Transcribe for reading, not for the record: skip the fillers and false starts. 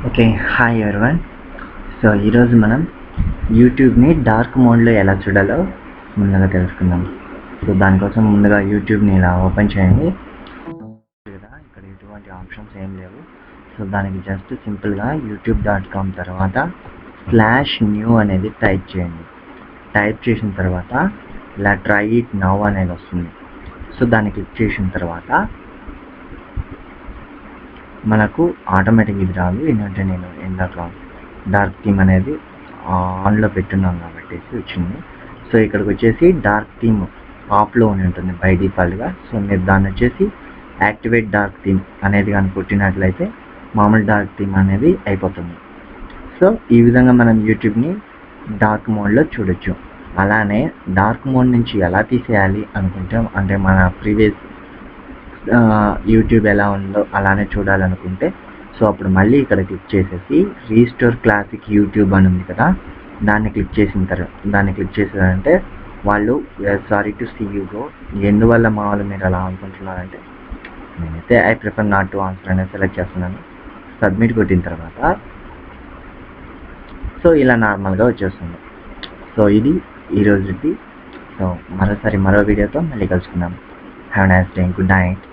Okay, hi everyone. So ఈరోజు మనం యూట్యూబ్ని dark మోడ్లో ఎలా చూడాలో ముందుగా తెలుసుకుందాం. సో దానికోసం ముందుగా యూట్యూబ్ని ఇలా ఓపెన్ చేయండి కదా. ఇక్కడ ఎటువంటి ఆప్షన్స్ ఏం లేవు. సో దానికి జస్ట్ సింపుల్గా youtube.com తర్వాత /new అనేది టైప్ చేయండి. టైప్ చేసిన తర్వాత ఇలా ట్రై ఇట్ నౌ అనేది వస్తుంది. సో దాన్ని క్లిక్ చేసిన తర్వాత మనకు ఆటోమేటిక్ ఇది రాదు, ఏంటంటే నేను ఇందాక డార్క్ థీమ్ అనేది ఆన్లో పెట్టున్నాను కాబట్టి వచ్చింది. సో ఇక్కడికి వచ్చేసి డార్క్ థీమ్ ఆఫ్లో ఉంటుంది బై డిఫాల్ట్గా. సో మీరు దాన్ని వచ్చేసి యాక్టివేట్ డార్క్ థీమ్ అనేది కానీ కొట్టినట్లయితే మామూలు డార్క్ థీమ్ అనేది అయిపోతుంది. సో ఈ విధంగా మనం యూట్యూబ్ని డార్క్ మోడ్లో చూడొచ్చు. అలానే డార్క్ మోడ్ నుంచి ఎలా తీసేయాలి అనుకుంటే, అంటే మన ప్రీవియస్ యూట్యూబ్ ఎలా ఉందో అలానే చూడాలనుకుంటే, సో అప్పుడు మళ్ళీ ఇక్కడ క్లిక్ చేసేసి రీస్టోర్ క్లాసిక్ యూట్యూబ్ అని ఉంది కదా, దాన్ని క్లిక్ చేసారంటే వాళ్ళు sorry to see you go, ఎందువల్ల మామూలు మీరు అలా అనుకుంటున్నారంటే, నేనైతే I prefer not to answer అనేది సెలెక్ట్ చేస్తున్నాను. సబ్మిట్ కొట్టిన తర్వాత సో ఇలా నార్మల్గా వచ్చేస్తుంది. సో ఇది ఈరోజుది. సో మరో వీడియోతో మళ్ళీ కలుసుకుందాం. Have a nice day. Good night.